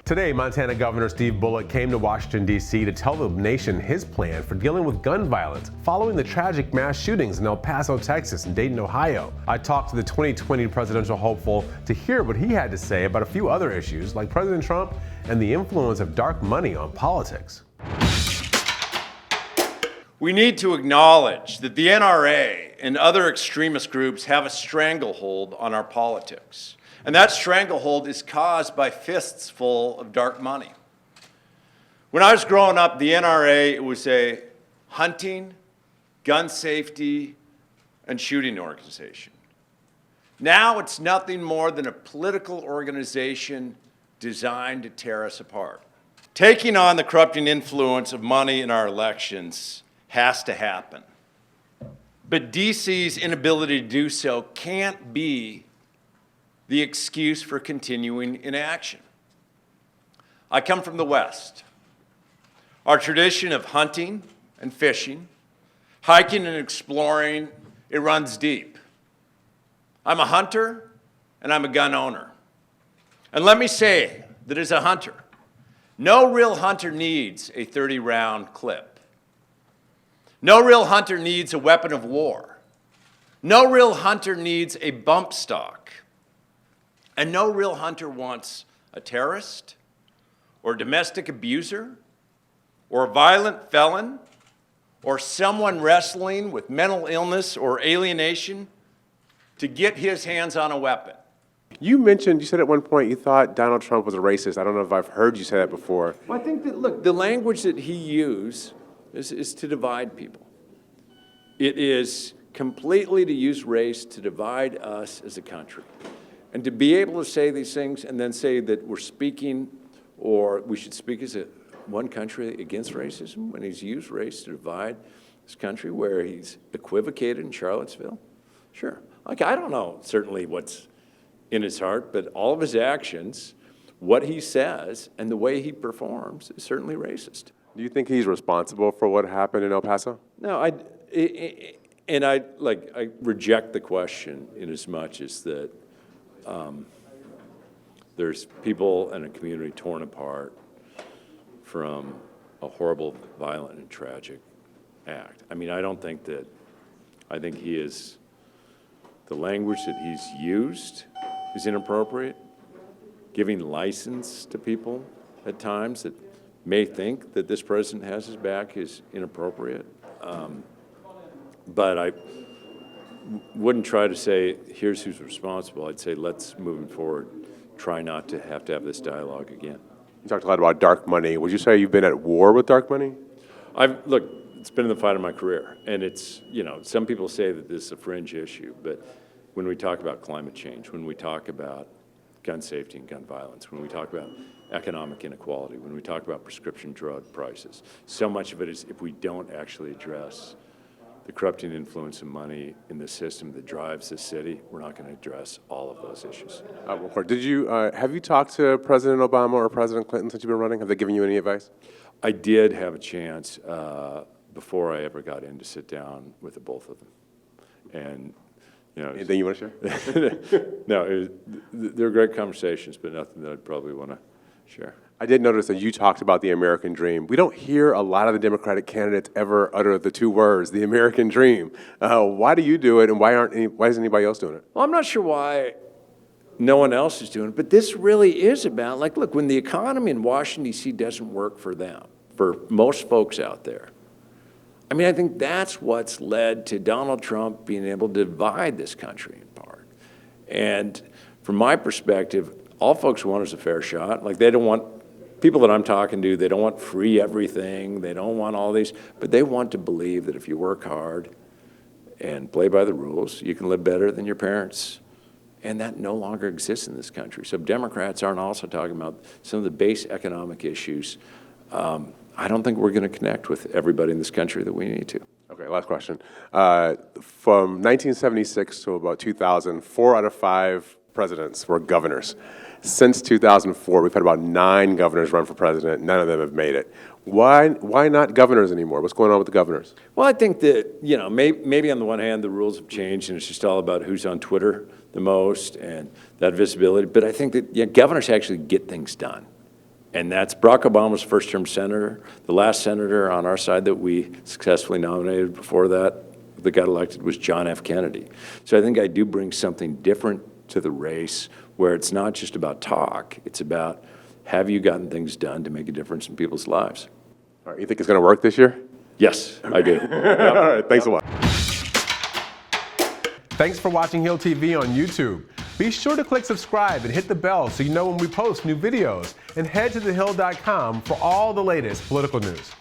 Today, Montana Governor Steve Bullock came to Washington, D.C. to tell the nation his plan for dealing with gun violence following the tragic mass shootings in El Paso, Texas and Dayton, Ohio. I talked to the 2020 presidential hopeful to hear what he had to say about a few other issues like President Trump and the influence of dark money on politics. We need to acknowledge that the NRA and other extremist groups have a stranglehold on our politics. And that stranglehold is caused by fists full of dark money. When I was growing up, the NRA, it was a hunting, gun safety, and shooting organization. Now it's nothing more than a political organization designed to tear us apart. Taking on the corrupting influence of money in our elections has to happen. But DC's inability to do so can't be the excuse for continuing inaction. I come from the West. Our tradition of hunting and fishing, hiking and exploring, it runs deep. I'm a hunter and I'm a gun owner. And let me say that as a hunter, no real hunter needs a 30-round clip. No real hunter needs a weapon of war. No real hunter needs a bump stock. And no real hunter wants a terrorist or a domestic abuser or a violent felon or someone wrestling with mental illness or alienation to get his hands on a weapon. You said at one point you thought Donald Trump was a racist. I don't know if I've heard you say that before. Well, I think that, look, the language that he used is to divide people. It is completely to use race to divide us as a country. And to be able to say these things and then say that we're speaking or we should speak as one country against racism when he's used race to divide this country where he's equivocated in Charlottesville, sure. Like, I don't know certainly what's in his heart, but all of his actions, what he says, and the way he performs is certainly racist. Do you think he's responsible for what happened in El Paso? No, I reject the question in as much as that there's people in a community torn apart from a horrible, violent, and tragic act. I mean, I think he is, the language that he's used is inappropriate, giving license to people at times that may think that this president has his back is inappropriate. But I wouldn't try to say, here's who's responsible. I'd say, let's, moving forward, try not to have this dialogue again. You talked a lot about dark money. Would you say you've been at war with dark money? Look, it's been in the fight of my career. And it's, some people say that this is a fringe issue, but when we talk about climate change, when we talk about gun safety and gun violence, when we talk about economic inequality, when we talk about prescription drug prices, so much of it is if we don't actually address the corrupting influence of money in the system that drives this city, we're not going to address all of those issues. Have you talked to President Obama or President Clinton since you've been running? Have they given you any advice? I did have a chance before I ever got in to sit down with the both of them. And, anything you want to share? No, they're great conversations, but nothing that I'd probably want to share. I did notice that you talked about the American dream. We don't hear a lot of the Democratic candidates ever utter the two words, the American dream. Why do you do it, and why isn't anybody else doing it? Well, I'm not sure why no one else is doing it, but this really is about, look, when the economy in Washington, D.C. doesn't work for them, for most folks out there, I think that's what's led to Donald Trump being able to divide this country in part. And from my perspective, all folks want is a fair shot. They don't want, people that I'm talking to, they don't want free everything, they don't want all these, but they want to believe that if you work hard and play by the rules, you can live better than your parents. And that no longer exists in this country. So Democrats aren't also talking about some of the base economic issues. I don't think we're going to connect with everybody in this country that we need to. Okay, last question. From 1976 to about 2000, 4 out of 5 presidents were governors. Since 2004, we've had about 9 governors run for president. None of them have made it. Why not governors anymore? What's going on with the governors? Well, I think that, maybe on the one hand, the rules have changed and it's just all about who's on Twitter the most and that visibility. But I think that governors actually get things done. And that's Barack Obama's first-term senator. The last senator on our side that we successfully nominated before that got elected was John F. Kennedy. So I think I do bring something different to the race where it's not just about talk, it's about have you gotten things done to make a difference in people's lives? All right, you think it's going to work this year? Yes, I do. All right, thanks a lot. Thanks for watching Hill TV on YouTube. Be sure to click subscribe and hit the bell so you know when we post new videos. And head to thehill.com for all the latest political news.